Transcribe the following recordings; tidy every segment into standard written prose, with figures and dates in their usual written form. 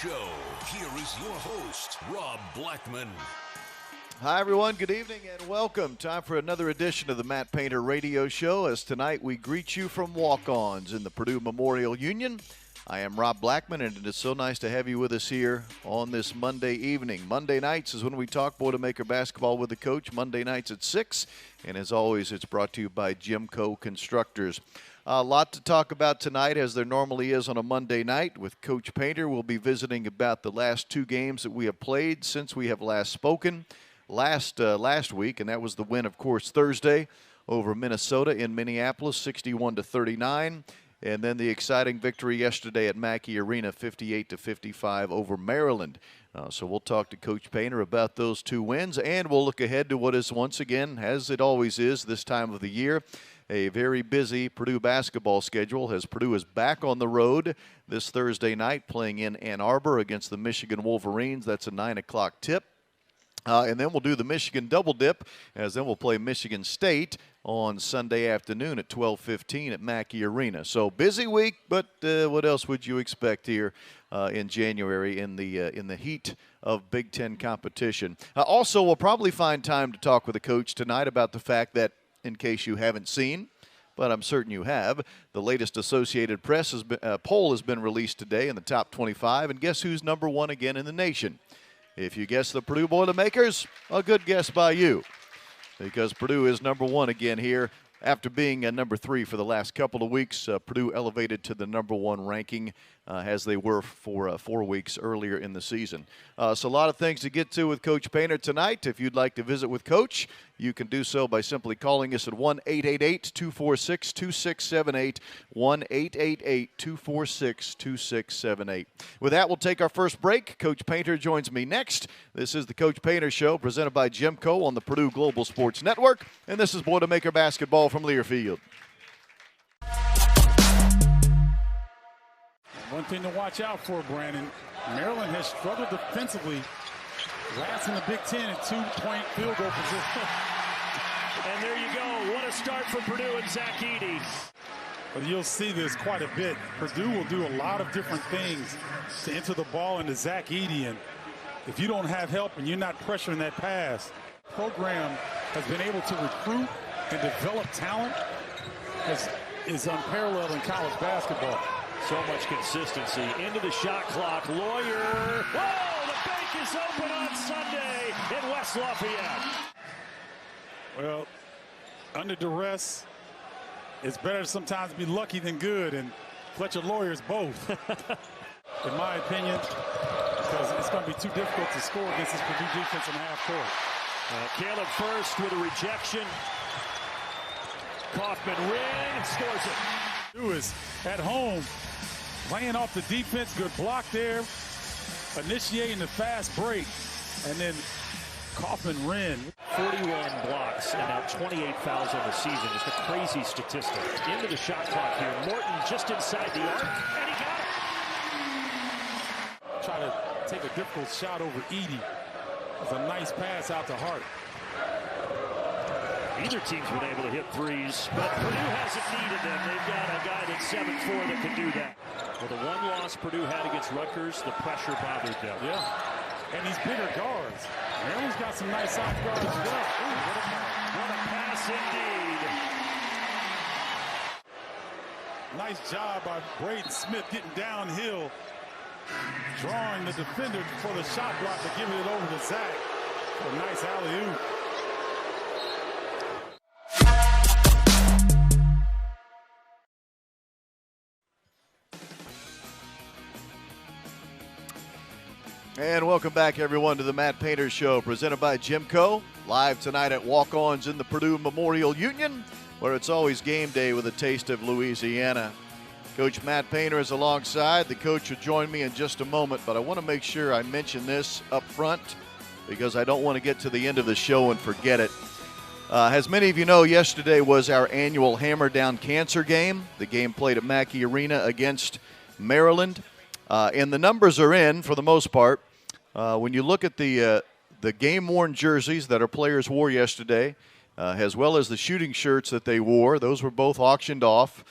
Show. Here is your host, Rob Blackman. Hi, everyone. Good evening and welcome. Time for another edition of the Matt Painter Radio Show, as tonight we greet you from walk-ons in the Purdue Memorial Union. I am Rob Blackman, and it is so nice to have you with us here on this Monday evening. Monday nights is when we talk Boilermaker basketball with the coach. Monday nights at 6, and as always, it's brought to you by GEMCO Constructors. A lot to talk about tonight, as there normally is on a Monday night. With Coach Painter, we'll be visiting about the last two games that we have played since we have last spoken last week, and that was the win, of course, Thursday over Minnesota in Minneapolis, 61-39. And then the exciting victory yesterday at Mackey Arena, 58-55 over Maryland. So we'll talk to Coach Painter about those two wins, and we'll look ahead to what is once again, as it always is this time of the year, a very busy Purdue basketball schedule, as Purdue is back on the road this Thursday night playing in Ann Arbor against the Michigan Wolverines. That's a 9 o'clock tip. And then we'll do the Michigan double dip, as then we'll play Michigan State on Sunday afternoon at 12:15 at Mackey Arena. So busy week, but what else would you expect here in January in the heat of Big Ten competition? Also, we'll probably find time to talk with the coach tonight about the fact that, in case you haven't seen, but I'm certain you have, the latest Associated Press poll has been released today in the top 25, and guess who's number one again in the nation? If you guess the Purdue Boilermakers, a good guess by you, because Purdue is number one again here. After being number 3 for the last couple of weeks, Purdue elevated to the number 1 ranking as they were for 4 weeks earlier in the season. So a lot of things to get to with Coach Painter tonight. If you'd like to visit with Coach, you can do so by simply calling us at 1-888-246-2678, 1-888-246-2678. With that, we'll take our first break. Coach Painter joins me next. This is the Coach Painter Show, presented by GEMCO on the Purdue Global Sports Network, and this is Boilermaker basketball from Learfield. One thing to watch out for, Brandon, Maryland has struggled defensively, last in the Big Ten in 2-point field goal position. And there you go. What a start for Purdue and Zach Edey. But you'll see this quite a bit. Purdue will do a lot of different things to enter the ball into Zach Edey. And if you don't have help and you're not pressuring that pass, the program has been able to recruit and develop talent is unparalleled in college basketball. So much consistency into the shot clock. Lawyer. Whoa, the bank is open on Sunday in West Lafayette. Well, under duress, it's better to sometimes be lucky than good, and Fletcher Lawyer's both, in my opinion, because it's going to be too difficult to score against this Purdue defense in the half court. Caleb first with a rejection. Kaufman ring, scores it. Purdue is at home, playing off the defense, good block there, initiating the fast break, and then Kaufman ran. 41 blocks and now 28 fouls on the season. Just a crazy statistic. Into the shot clock here. Morton just inside the arc, and he got it. Try to take a difficult shot over Edey. It's a nice pass out to Hart. Neither team's been able to hit threes, but Purdue hasn't needed them. They've got a guy that's 7'4" that can do that. Well, the one loss Purdue had against Rutgers, the pressure bothered them. Yeah, and these bigger guards. Maryland's got some nice soft guards as well. Ooh, what a pass indeed. Nice job by Braden Smith getting downhill, drawing the defender for the shot block, but giving it over to Zach for a nice alley-oop. And welcome back, everyone, to the Matt Painter Show, presented by GEMCO, live tonight at Walk-Ons in the Purdue Memorial Union, where it's always game day with a taste of Louisiana. Coach Matt Painter is alongside. The coach will join me in just a moment, but I want to make sure I mention this up front because I don't want to get to the end of the show and forget it. As many of you know, yesterday was our annual Hammer Down Cancer game, the game played at Mackey Arena against Maryland. And the numbers are in for the most part. When you look at the game-worn jerseys that our players wore yesterday, as well as the shooting shirts that they wore, those were both auctioned off.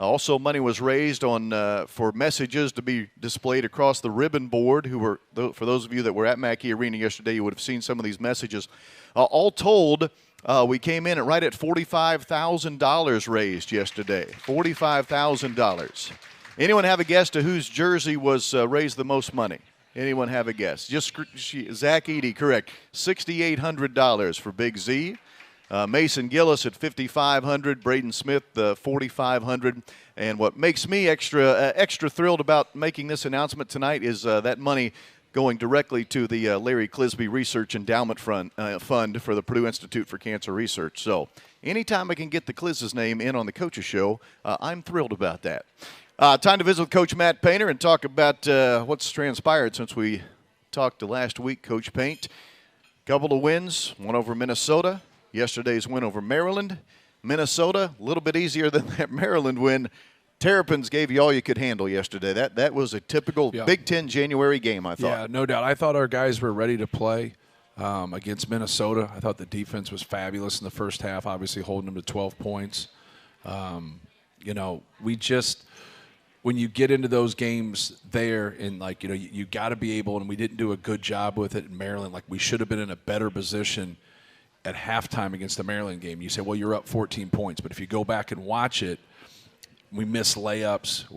Also, money was raised on for messages to be displayed across the ribbon board. For those of you that were at Mackey Arena yesterday, you would have seen some of these messages. All told, we came in right at $45,000 raised yesterday. $45,000. Anyone have a guess to whose jersey was raised the most money? Anyone have a guess? Just Zach Edey, correct. $6,800 for Big Z. Mason Gillis at $5,500, Braden Smith $4,500, and what makes me extra thrilled about making this announcement tonight is that money going directly to the Larry Clisby Research Endowment Fund for the Purdue Institute for Cancer Research. So anytime I can get the Clis's name in on the Coach's Show, I'm thrilled about that. Time to visit with Coach Matt Painter and talk about what's transpired since we talked last week, Coach Paint. Couple of wins, one over Minnesota. Yesterday's win over Maryland. Minnesota, a little bit easier than that Maryland win. Terrapins gave you all you could handle yesterday. That was a typical Big Ten January game, I thought. Yeah, no doubt. I thought our guys were ready to play against Minnesota. I thought the defense was fabulous in the first half, obviously holding them to 12 points. When you get into those games there and, you got to be able, and we didn't do a good job with it in Maryland. We should have been in a better position at halftime against the Maryland game. You say, well, you're up 14 points. But if you go back and watch it, we miss layups.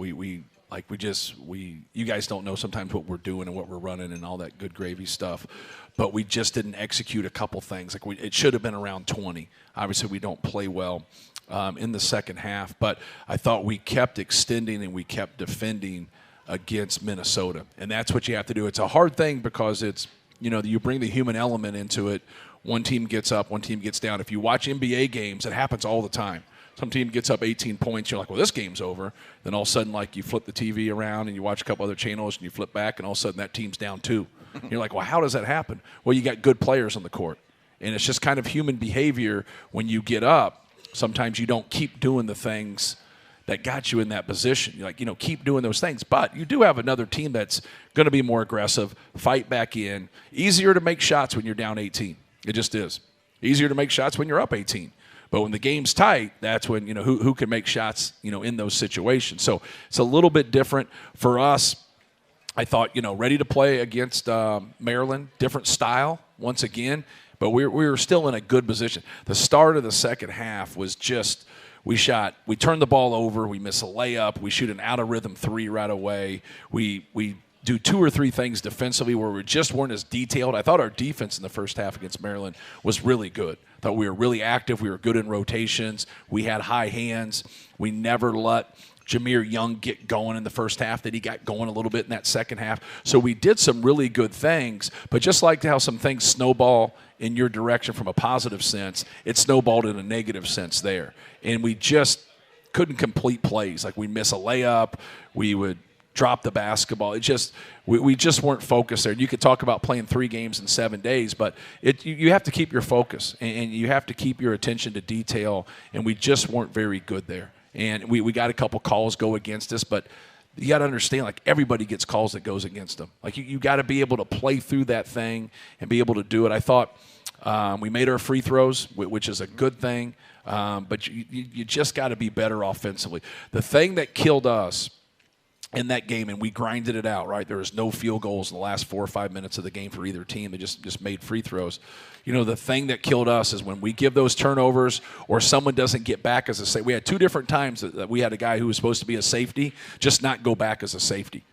You guys don't know sometimes what we're doing and what we're running and all that good gravy stuff. But we just didn't execute a couple things. It should have been around 20. Obviously, we don't play well in the second half. But I thought we kept extending and we kept defending against Minnesota. And that's what you have to do. It's a hard thing because it's, you bring the human element into it. One team gets up, one team gets down. If you watch NBA games, it happens all the time. Some team gets up 18 points. You're like, well, this game's over. Then all of a sudden, you flip the TV around and you watch a couple other channels and you flip back, and all of a sudden that team's down 2. You're like, well, how does that happen? Well, you got good players on the court. And it's just kind of human behavior when you get up. Sometimes you don't keep doing the things that got you in that position. You're keep doing those things. But you do have another team that's going to be more aggressive, fight back in. Easier to make shots when you're down 18. It just is. Easier to make shots when you're up 18. But when the game's tight, that's when, who can make shots, in those situations. So it's a little bit different for us. I thought, ready to play against Maryland, different style once again. But we were still in a good position. The start of the second half was just we turned the ball over, we miss a layup, we shoot an out-of-rhythm 3 right away. We do 2 or 3 things defensively where we just weren't as detailed. I thought our defense in the first half against Maryland was really good. I thought we were really active. We were good in rotations. We had high hands. We never let Jameer Young get going in the first half. That he got going a little bit in that second half. So we did some really good things, but just like how some things snowball in your direction from a positive sense, it snowballed in a negative sense there. And we just couldn't complete plays. We miss a layup. We would drop the basketball. We just weren't focused there. You could talk about playing 3 games in 7 days, but you have to keep your focus and you have to keep your attention to detail, and we just weren't very good there. And we got a couple calls go against us, but you got to understand, everybody gets calls that goes against them. You got to be able to play through that thing and be able to do it. I thought we made our free throws, which is a good thing, but you just got to be better offensively. The thing that killed us in that game, and we grinded it out, right? There was no field goals in the last 4 or 5 minutes of the game for either team. They just made free throws. The thing that killed us is when we give those turnovers or someone doesn't get back as a safety. We had 2 different times that we had a guy who was supposed to be a safety just not go back as a safety.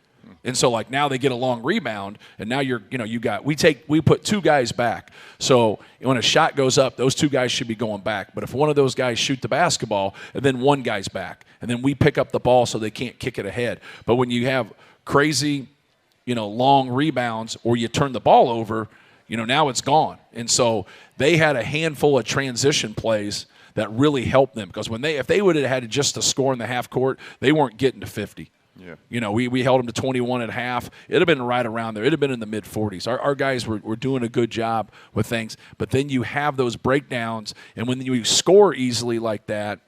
And so now they get a long rebound, and now we put 2 guys back. So when a shot goes up, those 2 guys should be going back. But if one of those guys shoot the basketball, and then one guy's back, and then we pick up the ball so they can't kick it ahead. But when you have crazy, long rebounds or you turn the ball over, now it's gone. And so they had a handful of transition plays that really helped them because if they would have had just a score in the half court, they weren't getting to 50. Yeah. We held them to 21 at half. It would have been right around there. It would have been in the mid-40s. Our guys were doing a good job with things. But then you have those breakdowns, and when you score easily like that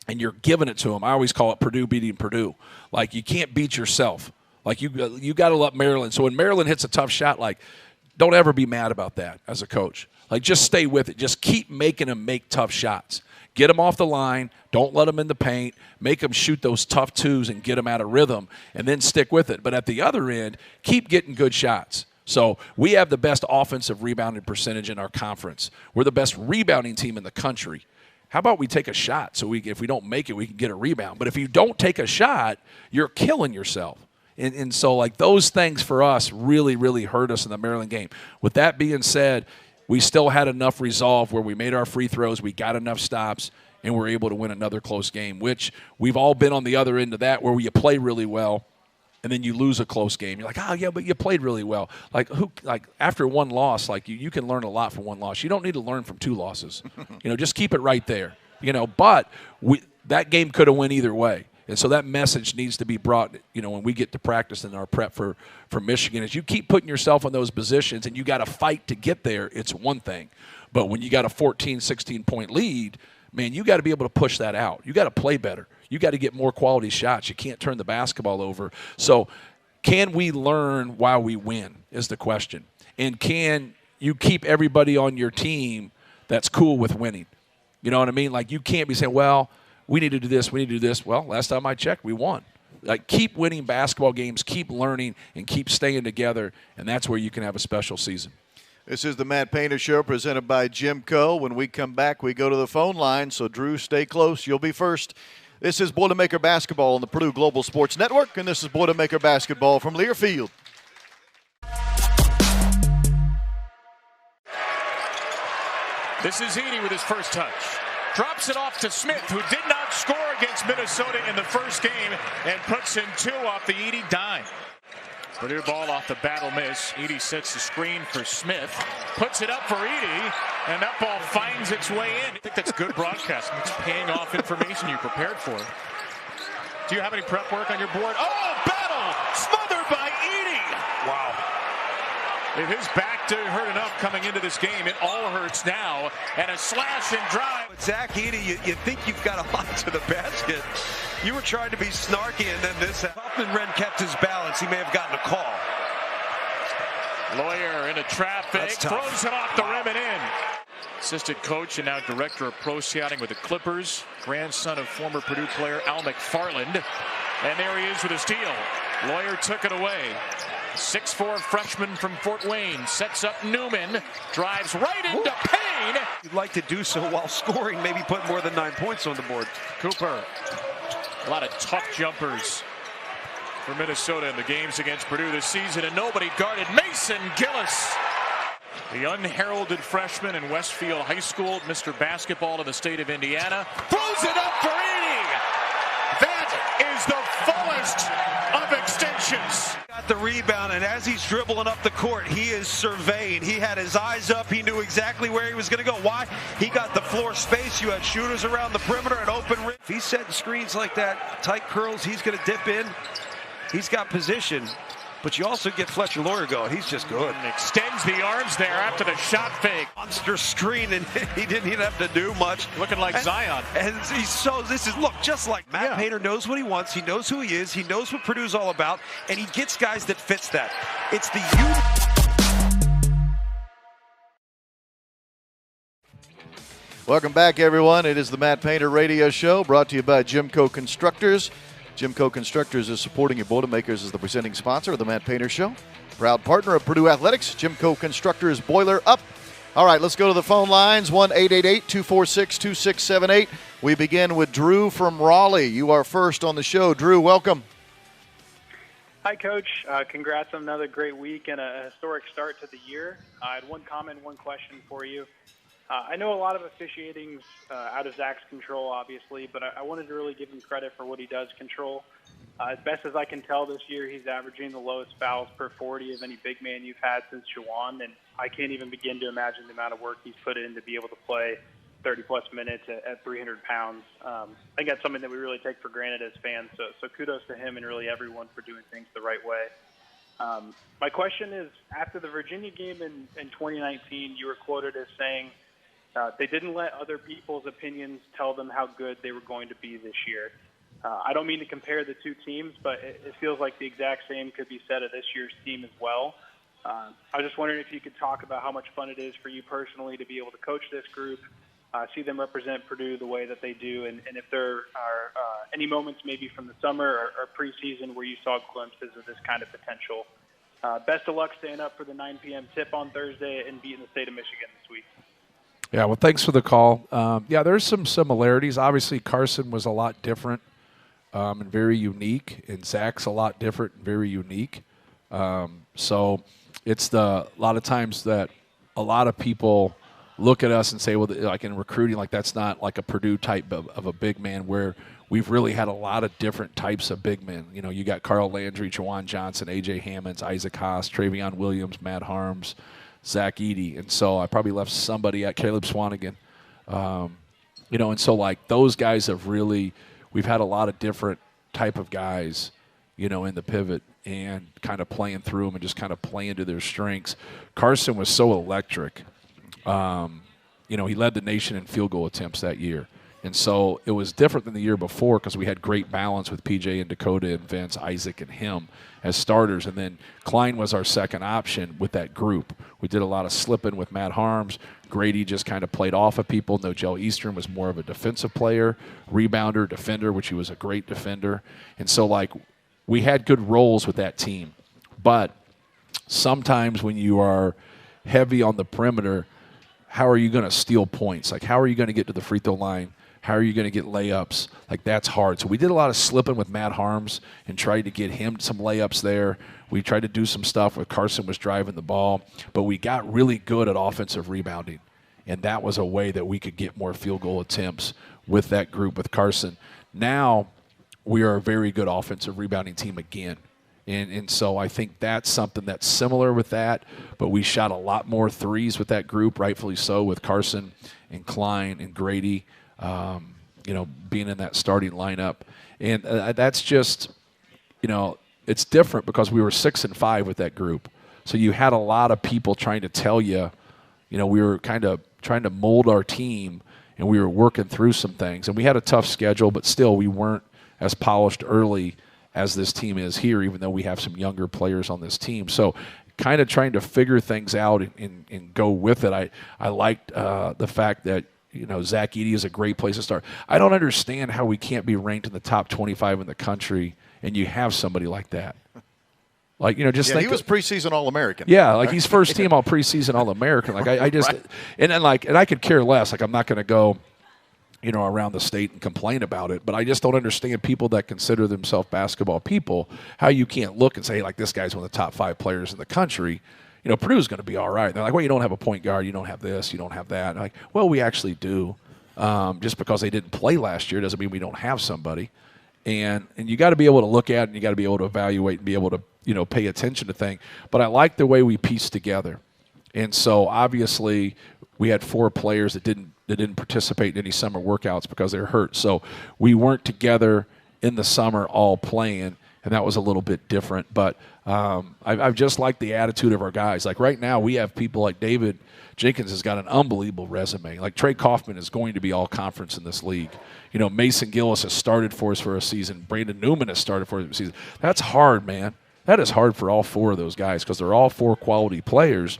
and you're giving it to them, I always call it Purdue beating Purdue. You can't beat yourself. You got to let Maryland. So when Maryland hits a tough shot, don't ever be mad about that as a coach. Just stay with it. Just keep making them make tough shots. Get them off the line. Don't let them in the paint. Make them shoot those tough twos and get them out of rhythm, and then stick with it. But at the other end, keep getting good shots. So we have the best offensive rebounding percentage in our conference. We're the best rebounding team in the country. How about we take a shot so if we don't make it, we can get a rebound. But if you don't take a shot, you're killing yourself. And so, like, those things for us really, really hurt us in the Maryland game. With that being said, we still had enough resolve where we made our free throws, we got enough stops, and we're able to win another close game, which we've all been on the other end of that where you play really well, and then you lose a close game. You're like, oh, yeah, but you played really well. Like after one loss, like you can learn a lot from one loss. You don't need to learn from two losses. Just keep it right there. But that game could have went either way. And so that message needs to be brought, when we get to practice in our prep for Michigan. As you keep putting yourself in those positions and you got to fight to get there, it's one thing. But when you got a 14, 16-point lead, man, you got to be able to push that out. You got to play better. You got to get more quality shots. You can't turn the basketball over. So can we learn while we win is the question. And can you keep everybody on your team that's cool with winning? You know what I mean? Like, you can't be saying, well, we need to do this, we need to do this. Well, last time I checked, we won. Like, keep winning basketball games, keep learning, and keep staying together, and that's where you can have a special season. This is the Matt Painter Show presented by GEMCO. When we come back, we go to the phone line. So, Drew, stay close. You'll be first. This is Boilermaker Basketball on the Purdue Global Sports Network, and this is Boilermaker Basketball from Learfield. This is Edey with his first touch. Drops it off to Smith, who did not score against Minnesota in the first game, and puts in two off the Edey dime. Purdue ball off the battle miss. Edey sets the screen for Smith, puts it up for Edey, and that ball finds its way in. I think that's good broadcasting. It's paying off information you prepared for. Do you have any prep work on your board? Oh, battle! Smothered by Edey! Wow. If his back didn't hurt enough coming into this game, it all hurts now. And a slash and drive. Zach Edey, you think you've got a lot to the basket. You were trying to be snarky, and then this. Hoffman-Wren kept his balance. He may have gotten a call. Lawyer into traffic, throws it off the rim and in. Assistant coach and now director of pro scouting with the Clippers, grandson of former Purdue player Al McFarland. And there he is with a steal. Lawyer took it away. 6'4" freshman from Fort Wayne sets up Newman, drives right into Payne. You'd like to do so while scoring, maybe put more than 9 points on the board. Cooper, a lot of tough jumpers for Minnesota in the games against Purdue this season, and nobody guarded Mason Gillis. The unheralded freshman in Westfield High School, Mr. Basketball in the state of Indiana, throws it up for Edey. That is the fullest of extensions. Got the rebound, and as he's dribbling up the court, he is surveying. He had his eyes up. He knew exactly where he was going to go. Why? He got the floor space. You had shooters around the perimeter and open rim. If he's setting screens like that, tight curls, he's going to dip in. He's got position. But you also get Fletcher Lawyer going. He's just good. And extends the arms there after the shot fake. Monster screen, and he didn't even have to do much. Looking like Zion. And look, just like Matt Painter knows what he wants. He knows who he is. He knows what Purdue's all about. And he gets guys that fits that. It's the Welcome back, everyone. It is the Matt Painter Radio Show brought to you by GEMCO Constructors. GEMCO Constructors is supporting your Boilermakers as the presenting sponsor of the Matt Painter Show. Proud partner of Purdue Athletics, GEMCO Constructors, Boiler Up. All right, let's go to the phone lines, 1-888-246-2678. We begin with Drew from Raleigh. You are first on the show. Drew, welcome. Hi, Coach. Congrats on another great week and a historic start to the year. I had one comment, one question for you. I know a lot of officiating's out of Zach's control, obviously, but I wanted to really give him credit for what he does control. As best as I can tell this year, he's averaging the lowest fouls per 40 of any big man you've had since Juwan, and I can't even begin to imagine the amount of work he's put in to be able to play 30-plus minutes at 300 pounds. I think that's something that we really take for granted as fans, so kudos to him and really everyone for doing things the right way. My question is, after the Virginia game in 2019, you were quoted as saying, they didn't let other people's opinions tell them how good they were going to be this year. I don't mean to compare the two teams, but it feels like the exact same could be said of this year's team as well. I was just wondering if you could talk about how much fun it is for you personally to be able to coach this group, see them represent Purdue the way that they do, and if there are any moments maybe from the summer or preseason where you saw glimpses of this kind of potential. Best of luck staying up for the 9 p.m. tip on Thursday and beating the state of Michigan this week. Yeah, well, thanks for the call. Yeah, there's some similarities. Obviously, Carson was a lot different and very unique, and Zach's a lot different and very unique. So it's a lot of times that a lot of people look at us and say, well, like in recruiting, like that's not like a Purdue type of a big man, where we've really had a lot of different types of big men. You know, you got Carl Landry, Jawan Johnson, A.J. Hammonds, Isaac Haas, Travion Williams, Matt Harms, Zach Edey. And so I probably left somebody at Caleb Swanigan. You know, and so like those guys have really – we've had a lot of different type of guys, you know, in the pivot and kind of playing through them and just kind of playing to their strengths. Carson was so electric. You know, he led the nation in field goal attempts that year. And so it was different than the year before because we had great balance with PJ and Dakota and Vince, Isaac, and him as starters. And then Klein was our second option with that group. We did a lot of slipping with Matt Harms. Grady just kind of played off of people. Nogel Eastern was more of a defensive player, rebounder, defender, which he was a great defender. And so, like, we had good roles with that team. But sometimes when you are heavy on the perimeter, how are you going to steal points? Like, how are you going to get to the free throw line? How are you going to get layups? Like, that's hard. So we did a lot of slipping with Matt Harms and tried to get him some layups there. We tried to do some stuff where Carson was driving the ball. But we got really good at offensive rebounding, and that was a way that we could get more field goal attempts with that group with Carson. Now we are a very good offensive rebounding team again. And so I think that's something that's similar with that. But we shot a lot more threes with that group, rightfully so, with Carson and Klein and Grady, you know, being in that starting lineup. And that's just, you know, it's different because we were 6 and 5 with that group. So you had a lot of people trying to tell you, you know, we were kind of trying to mold our team, and we were working through some things. And we had a tough schedule, but still we weren't as polished early as this team is here, even though we have some younger players on this team. So kind of trying to figure things out and go with it. I liked the fact that, you know, Zach Edey is a great place to start. I don't understand how we can't be ranked in the top 25 in the country and you have somebody like that. Like, you know, just think he was preseason All-American. Yeah, like he's first team all preseason All-American. Like I just right. and I could care less. Like I'm not going to go, you know, around the state and complain about it. But I just don't understand people that consider themselves basketball people, how you can't look and say, hey, like, this guy's one of the top 5 players in the country. You know, Purdue's going to be all right. They're like, well, you don't have a point guard. You don't have this. You don't have that. And I'm like, well, we actually do. Just because they didn't play last year doesn't mean we don't have somebody. And you got to be able to look at it, and you got to be able to evaluate and be able to, you know, pay attention to things. But I like the way we pieced together. And so, obviously, we had 4 players that didn't participate in any summer workouts because they're hurt. So we weren't together in the summer all playing, and that was a little bit different. But I've just liked the attitude of our guys. Like right now we have people like David Jenkins has got an unbelievable resume. Like Trey Kaufman is going to be all conference in this league. You know, Mason Gillis has started for us for a season. Brandon Newman has started for us for a season. That's hard, man. That is hard for all 4 of those guys because they're all 4 quality players.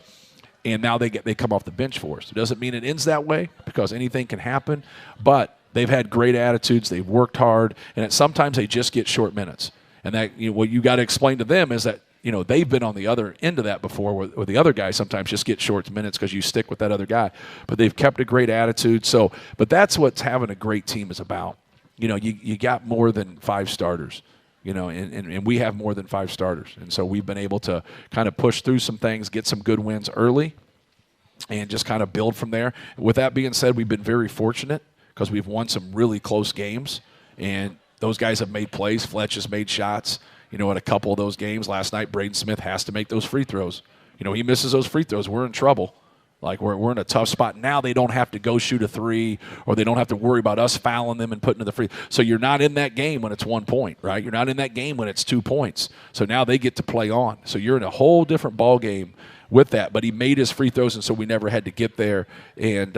And now they come off the bench for us. It doesn't mean it ends that way because anything can happen, but they've had great attitudes. They've worked hard, and sometimes they just get short minutes. And that, you know, what you got to explain to them is that, you know, they've been on the other end of that before where the other guy sometimes just gets short minutes because you stick with that other guy. But they've kept a great attitude. So, but that's what having a great team is about. You know, you got more than 5 starters. You know, and we have more than 5 starters. And so we've been able to kind of push through some things, get some good wins early, and just kind of build from there. With that being said, we've been very fortunate because we've won some really close games, and those guys have made plays. Fletch has made shots, you know, at a couple of those games. Last night, Braden Smith has to make those free throws. You know, he misses those free throws, we're in trouble. Like, we're in a tough spot. Now they don't have to go shoot a 3, or they don't have to worry about us fouling them and putting to the free. So you're not in that game when it's 1 point, right? You're not in that game when it's 2 points. So now they get to play on. So you're in a whole different ball game with that. But he made his free throws, and so we never had to get there. And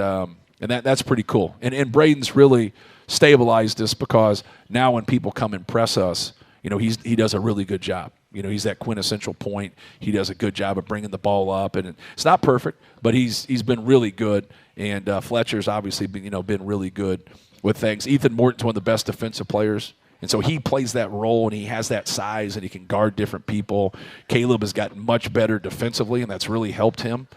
that's pretty cool. And Braden's really stabilized us because now when people come and press us, you know, he does a really good job. You know, he's that quintessential point. He does a good job of bringing the ball up, and it's not perfect, but he's been really good. And Fletcher's obviously been really good with things. Ethan Morton's one of the best defensive players, and so he plays that role, and he has that size, and he can guard different people. Caleb has gotten much better defensively, and that's really helped him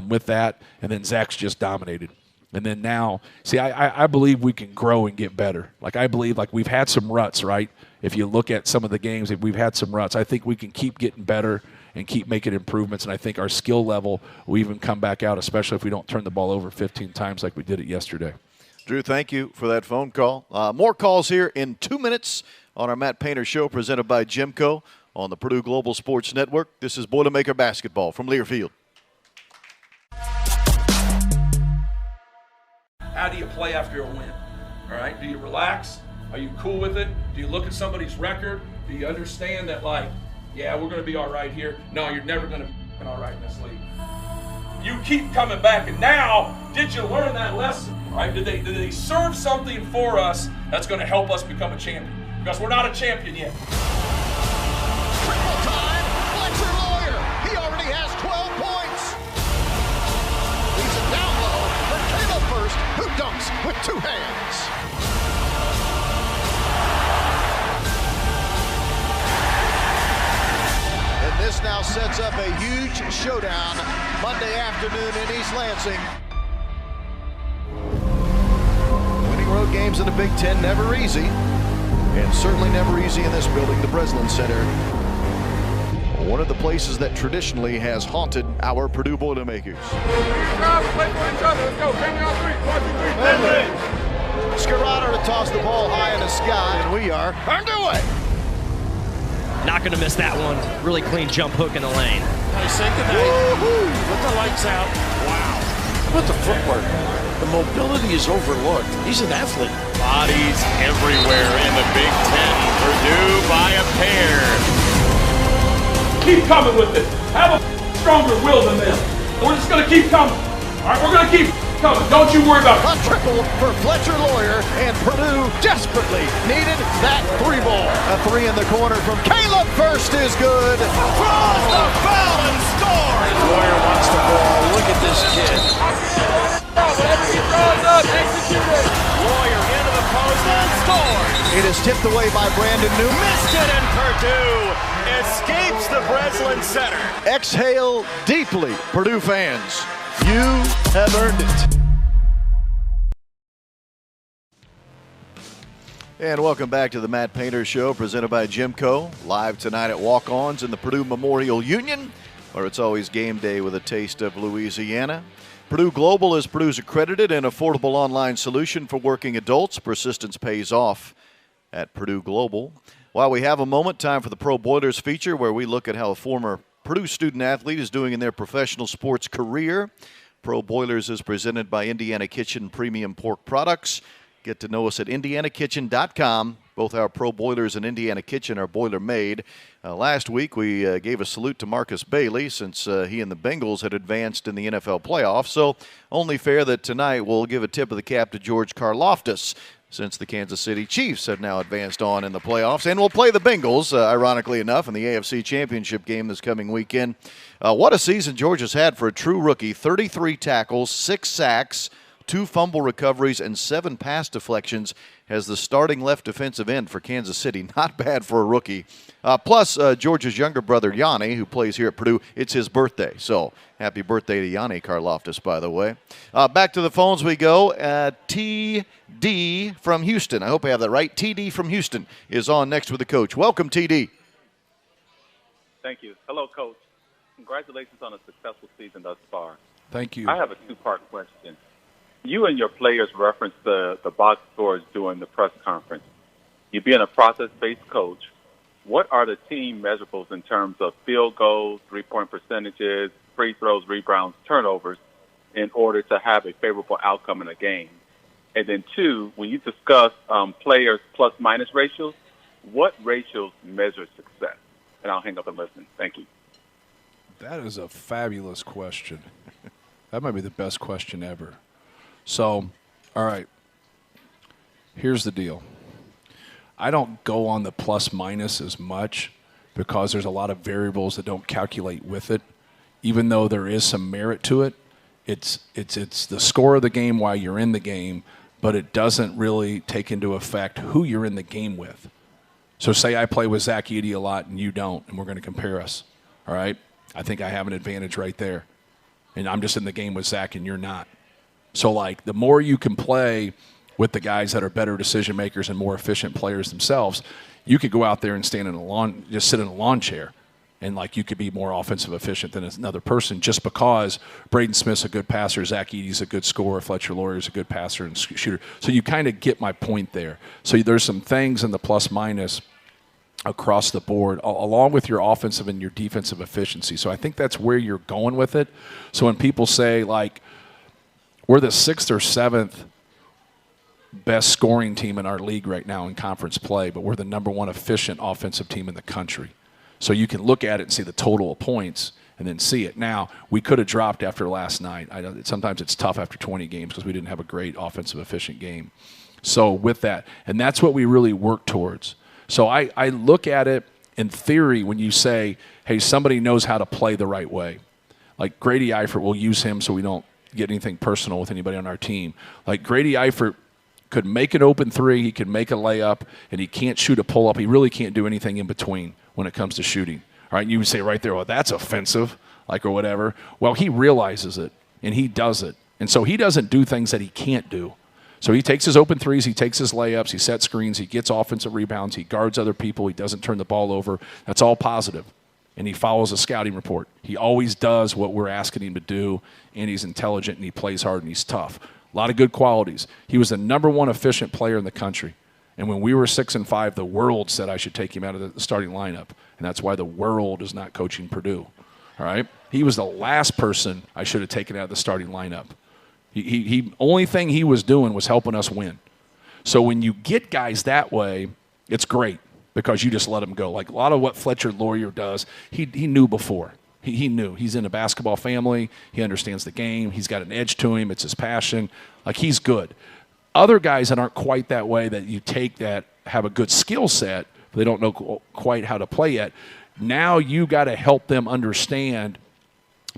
with that. And then Zach's just dominated. And then now, see, I believe we can grow and get better. Like, I believe, like, we've had some ruts, right? If you look at some of the games, if we've had some ruts. I think we can keep getting better and keep making improvements, and I think our skill level will even come back out, especially if we don't turn the ball over 15 times like we did it yesterday. Drew, thank you for that phone call. More calls here in 2 minutes on our Matt Painter Show presented by GEMCO on the Purdue Global Sports Network. This is Boilermaker Basketball from Learfield. How do you play after a win? All right, do you relax? Are you cool with it? Do you look at somebody's record? Do you understand that, like, yeah, we're going to be all right here? No, you're never going to be all right in this league. You keep coming back, and now, did you learn that lesson? Right? Did they serve something for us that's going to help us become a champion? Because we're not a champion yet. Triple time, Fletcher Lawyer. He already has 12 points. He's a down low for Caleb First, who dunks with 2 hands. And this now sets up a huge showdown Monday afternoon in East Lansing. Winning road games in the Big Ten, never easy. And certainly never easy in this building, the Breslin Center. One of the places that traditionally has haunted our Purdue Boilermakers. Scarrato to toss the ball high in the sky, and we are underway. Not going to miss that one. Really clean jump hook in the lane. Nice say goodnight. With the lights out. Wow. How about the footwork? The mobility is overlooked. He's an athlete. Bodies everywhere in the Big Ten. Purdue by a pair. Keep coming with it. Have a stronger will than them. We're just going to keep coming. All right, we're going to keep coming. Don't you worry about it. A triple for Fletcher Lawyer, and Purdue desperately needed that 3 ball. A 3 in the corner from Caleb First is good. Draws the foul and scores. Lawyer wants the ball. Look at this kid. Lawyer into the post and scores. It is tipped away by Brandon Newman. Missed it, and Purdue escapes the Breslin Center. Exhale deeply, Purdue fans. You have earned it. And welcome back to the Matt Painter Show presented by GEMCO. Live tonight at Walk-Ons in the Purdue Memorial Union, where it's always game day with a taste of Louisiana. Purdue Global is Purdue's accredited and affordable online solution for working adults. Persistence pays off at Purdue Global. While we have a moment, time for the Pro Boilers feature, where we look at how a former Purdue student-athlete is doing in their professional sports career. Pro Boilers is presented by Indiana Kitchen Premium Pork Products. Get to know us at indianakitchen.com. Both our Pro Boilers and Indiana Kitchen are boiler-made. Last week, we gave a salute to Marcus Bailey since he and the Bengals had advanced in the NFL playoffs. So only fair that tonight we'll give a tip of the cap to George Karlaftis, since the Kansas City Chiefs have now advanced on in the playoffs. And we'll play the Bengals, ironically enough, in the AFC Championship game this coming weekend. What a season George has had for a true rookie. 33 tackles, 6 sacks, 2 fumble recoveries, and 7 pass deflections as the starting left defensive end for Kansas City. Not bad for a rookie. Plus, George's younger brother, Yanni, who plays here at Purdue, it's his birthday. So happy birthday to Yanni Karlaftis, by the way. Back to the phones we go. TD from Houston. I hope I have that right. TD from Houston is on next with the coach. Welcome, TD. Thank you. Hello, Coach. Congratulations on a successful season thus far. Thank you. I have a 2-part question. You and your players referenced the box scores during the press conference. You being a process-based coach, what are the team measurables in terms of field goals, 3-point percentages, free throws, rebounds, turnovers, in order to have a favorable outcome in a game? And then 2, when you discuss players plus-minus ratios, what ratios measure success? And I'll hang up and listen. Thank you. That is a fabulous question. That might be the best question ever. So, all right, here's the deal. I don't go on the plus-minus as much because there's a lot of variables that don't calculate with it. Even though there is some merit to it, it's the score of the game while you're in the game, but it doesn't really take into effect who you're in the game with. So say I play with Zach Edey a lot and you don't, and we're going to compare us, all right? I think I have an advantage right there. And I'm just in the game with Zach and you're not. So, like, the more you can play with the guys that are better decision makers and more efficient players themselves, you could go out there and stand in a lawn, just sit in a lawn chair, and like you could be more offensive efficient than another person just because Braden Smith's a good passer, Zach Edey's a good scorer, Fletcher Lawyer's a good passer and shooter. So you kind of get my point there. So there's some things in the plus minus across the board, along with your offensive and your defensive efficiency. So I think that's where you're going with it. So when people say, like, we're the 6th or 7th best scoring team in our league right now in conference play, but we're the #1 efficient offensive team in the country. So you can look at it and see the total of points and then see it. Now, we could have dropped after last night. Sometimes it's tough after 20 games because we didn't have a great offensive efficient game. So with that, and that's what we really work towards. So I look at it in theory when you say, hey, somebody knows how to play the right way. Like Grady Eifert, we'll use him so we don't get anything personal with anybody on our team. Like Grady Eifert could make an open three, he could make a layup, and he can't shoot a pull-up. He really can't do anything in between when it comes to shooting. All right, you would say right there, well, that's offensive, like, or whatever. Well, he realizes it, and he does it. And so he doesn't do things that he can't do. So he takes his open threes, he takes his layups, he sets screens, he gets offensive rebounds, he guards other people, he doesn't turn the ball over. That's all positive. And he follows a scouting report. He always does what we're asking him to do, and he's intelligent, and he plays hard, and he's tough. A lot of good qualities. He was the #1 efficient player in the country. And when we were 6-5, the world said I should take him out of the starting lineup. And that's why the world is not coaching Purdue. All right? He was the last person I should have taken out of the starting lineup. He only thing he was doing was helping us win. So when you get guys that way, it's great because you just let them go. Like a lot of what Fletcher Lawyer does, he knew before. He knew. He's in a basketball family. He understands the game. He's got an edge to him. It's his passion. Like, he's good. Other guys that aren't quite that way, that you take that have a good skill set, but they don't know quite how to play yet, now you got to help them understand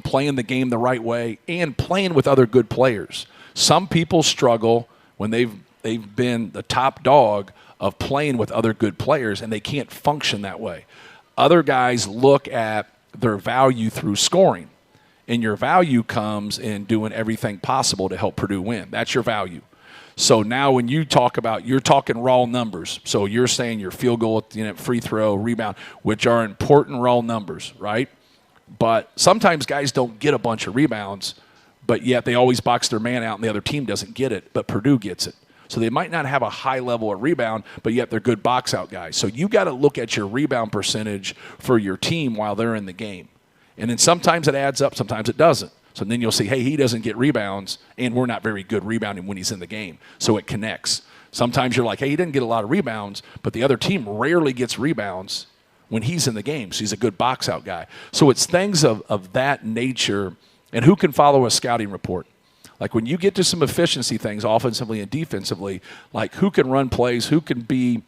playing the game the right way and playing with other good players. Some people struggle when they've been the top dog of playing with other good players, and they can't function that way. Other guys look at their value through scoring, and your value comes in doing everything possible to help Purdue win. That's your value. So now when you talk about, you're talking raw numbers. So you're saying your field goal, free throw, rebound, which are important raw numbers, right? But sometimes guys don't get a bunch of rebounds, but yet they always box their man out and the other team doesn't get it, but Purdue gets it. So they might not have a high level of rebound, but yet they're good box out guys. So you got to look at your rebound percentage for your team while they're in the game. And then sometimes it adds up, sometimes it doesn't. So then you'll see, hey, he doesn't get rebounds, and we're not very good rebounding when he's in the game. So it connects. Sometimes you're like, hey, he didn't get a lot of rebounds, but the other team rarely gets rebounds when he's in the game. So he's a good box out guy. So it's things of that nature. And who can follow a scouting report? Like when you get to some efficiency things offensively and defensively, like who can run plays, who can be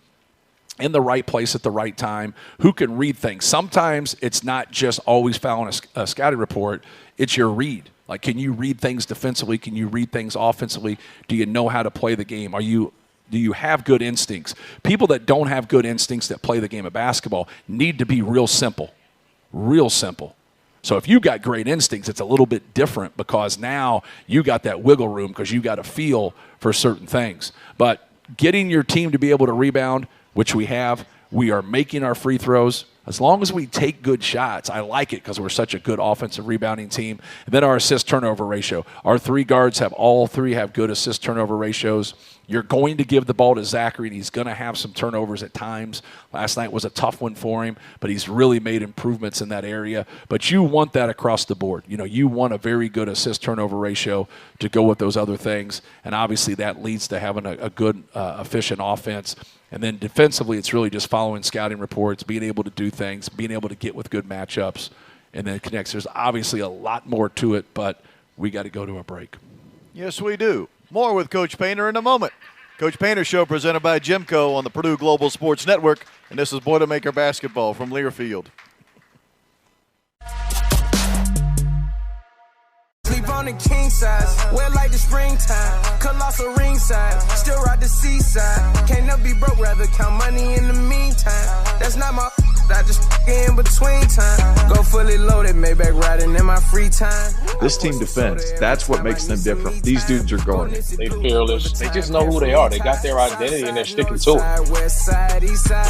in the right place at the right time, who can read things. Sometimes it's not just always following a scouting report, it's your read. Like, can you read things defensively? Can you read things offensively? Do you know how to play the game? Do you have good instincts? People that don't have good instincts that play the game of basketball need to be real simple. Real simple. So if you got great instincts, it's a little bit different because now you got that wiggle room because you got a feel for certain things. But getting your team to be able to rebound, which we have, we are making our free throws. As long as we take good shots, I like it because we're such a good offensive rebounding team. And then our assist-turnover ratio. Our three guards all three have good assist-turnover ratios. You're going to give the ball to Zachary, and he's going to have some turnovers at times. Last night was a tough one for him, but he's really made improvements in that area. But you want that across the board. You want a very good assist-turnover ratio to go with those other things, and obviously that leads to having a good, efficient offense. And then defensively, it's really just following scouting reports, being able to do things, being able to get with good matchups, and then it connects. There's obviously a lot more to it, but we got to go to a break. Yes, we do. More with Coach Painter in a moment. Coach Painter Show presented by GEMCO on the Purdue Global Sports Network. And this is Boilermaker basketball from Learfield. Sleep on the king size, wear like the springtime. Colossal ringside, still ride the seaside. Can't never be broke, rather count money in the meantime. That's not my I just in between time. Go fully loaded, Maybach riding in my free time. This team defends. That's what makes them different. These dudes are guarding. They fearless. They just know who they are. They got their identity and they're sticking to it. West side, east side.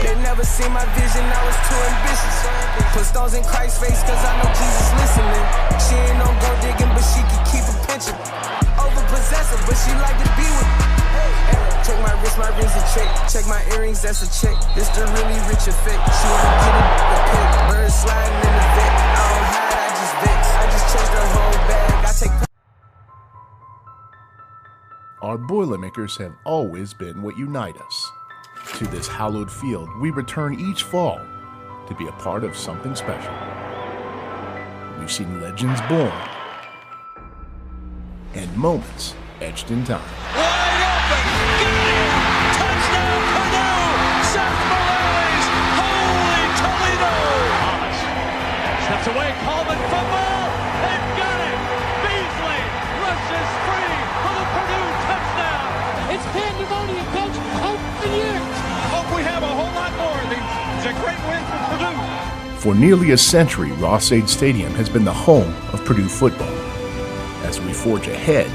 They never seen my vision, I was too ambitious. Put stones in Christ's face, cause I know Jesus listening. She ain't no go digging, but she can keep a pinching. Overpossessive, but she like to be with me. Check my wrist, my rings a check. Check my earrings, that's a check. This the really rich effect. She wanna get it, the pick. Bird sliding in the vet. I don't hide, I just vex. I just changed the whole bag. I take. Our Boilermakers have always been what unite us. To this hallowed field, we return each fall to be a part of something special. We've seen legends born and moments etched in time. Touchdown, Purdue! Seth Morales! Holy Toledo! Thomas steps away, Coleman fumble! They've got it! Beasley rushes free for the Purdue touchdown! It's pandemonium, Coach! Open years! Hope we have a whole lot more of these. It's a great win for Purdue. For nearly a century, Ross-Ade Stadium has been the home of Purdue football. As we forge ahead,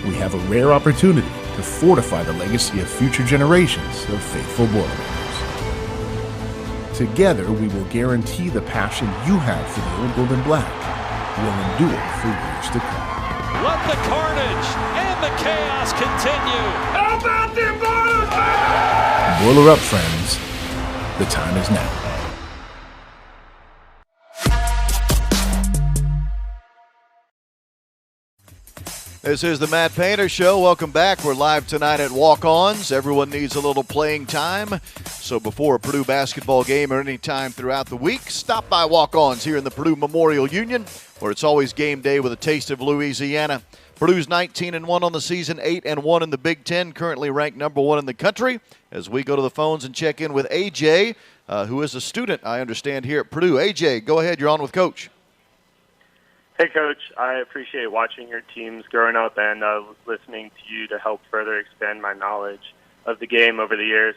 we have a rare opportunity to fortify the legacy of future generations of faithful Boilermakers. Together, we will guarantee the passion you have for the old gold and black will endure for years to come. Let the carnage and the chaos continue. How about the Boilermakers? Boiler up, friends. The time is now. This is the Matt Painter Show. Welcome back. We're live tonight at Walk-Ons. Everyone needs a little playing time. So before a Purdue basketball game or any time throughout the week, stop by Walk-Ons here in the Purdue Memorial Union, where it's always game day with a taste of Louisiana. Purdue's 19-1 on the season, 8-1 in the Big Ten, currently ranked number 1 in the country. As we go to the phones and check in with AJ, who is a student, I understand, here at Purdue. AJ, go ahead. You're on with Coach. Hey, Coach. I appreciate watching your teams growing up and listening to you to help further expand my knowledge of the game over the years.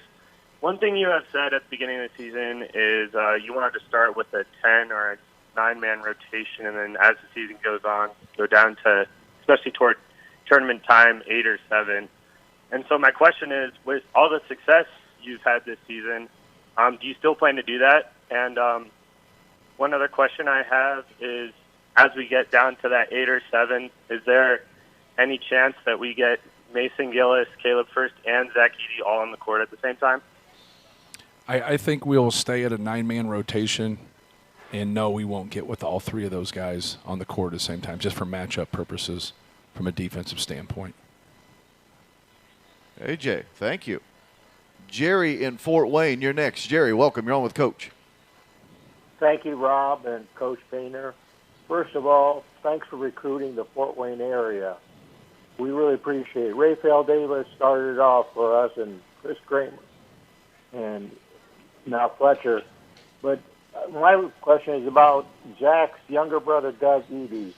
One thing you have said at the beginning of the season is you wanted to start with a 10 or a 9-man rotation, and then as the season goes on, go down to, especially toward tournament time, 8 or 7. And so my question is, with all the success you've had this season, do you still plan to do that? And one other question I have is, as we get down to that 8 or 7, is there any chance that we get Mason Gillis, Caleb First, and Zach Edey all on the court at the same time? I think we'll stay at a 9-man rotation, and no, we won't get with all 3 of those guys on the court at the same time, just for matchup purposes from a defensive standpoint. AJ, thank you. Jerry in Fort Wayne, you're next. Jerry, welcome. You're on with Coach. Thank you, Rob and Coach Painter. First of all, thanks for recruiting the Fort Wayne area. We really appreciate it. Raphael Davis started it off for us, and Chris Kramer, and now Fletcher. But my question is about Jack's younger brother, Doug Edey.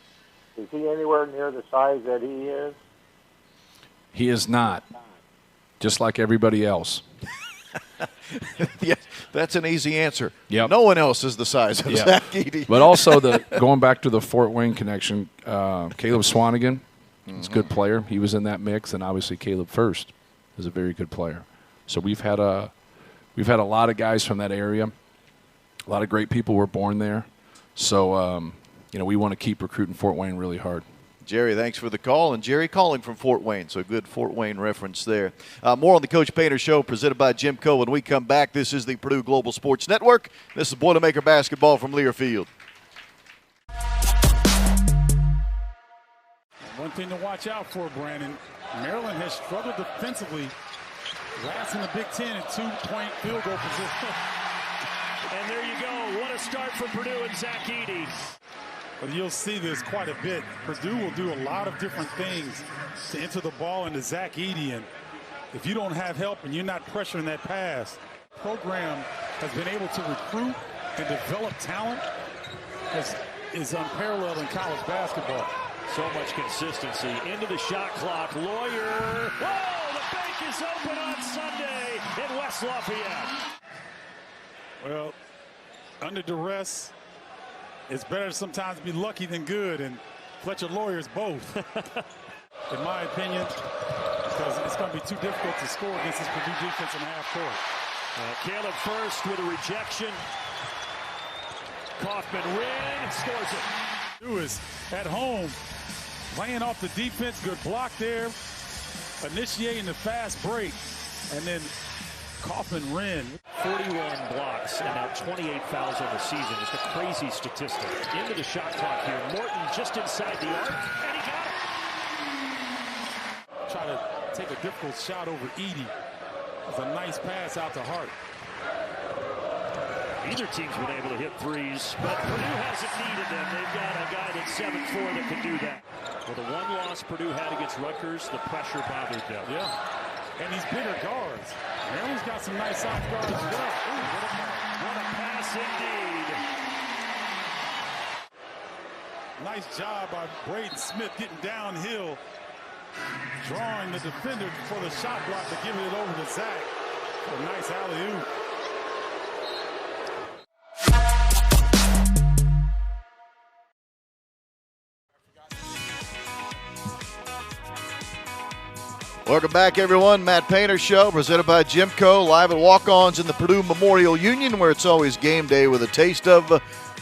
Is he anywhere near the size that he is? He is not, just like everybody else. Yes, that's an easy answer. Yep. No one else is the size of Zach Edey. But also, going back to the Fort Wayne connection, Caleb Swanigan is a good player. He was in that mix, and obviously Caleb First is a very good player. So we've had a lot of guys from that area. A lot of great people were born there. So we want to keep recruiting Fort Wayne really hard. Jerry, thanks for the call. And Jerry calling from Fort Wayne, so good Fort Wayne reference there. More on the Coach Painter Show presented by GEMCO. When we come back, this is the Purdue Global Sports Network. This is Boilermaker basketball from Learfield. One thing to watch out for, Brandon, Maryland has struggled defensively. Last in the Big Ten at 2-point field goal position. And there you go. What a start for Purdue and Zach Edey. But you'll see this quite a bit. Purdue will do a lot of different things to enter the ball into Zach Edey. And if you don't have help and you're not pressuring that pass, the program has been able to recruit and develop talent is unparalleled in college basketball. So much consistency. Into the shot clock. Lawyer. Whoa! The bank is open on Sunday in West Lafayette. Well, under duress, it's better sometimes to be lucky than good, and Fletcher Lawyer's both, in my opinion, because it's going to be too difficult to score against this Purdue defense in the half court. Caleb first with a rejection. Kaufman scores it. Purdue is at home, playing off the defense, good block there, initiating the fast break, and then Kaufman 41 blocks and now 28 fouls on the season. Just a crazy statistic. Into the shot clock here. Morton just inside the arc, and he got it. Try to take a difficult shot over Edey. It's a nice pass out to Hart. Either team's been able to hit threes, but Purdue hasn't needed them. They've got a guy that's 7'4" that can do that. Well, the one loss Purdue had against Rutgers, the pressure bothered them. Yeah, and these bigger guards. Maryland's got some nice soft guards as well. Ooh, what a pass indeed. Nice job by Braden Smith getting downhill, drawing the defender for the shot block to give it over to Zach. A nice alley-oop. Welcome back, everyone. Matt Painter Show, presented by GEMCO, live at Walk-Ons in the Purdue Memorial Union, where it's always game day with a taste of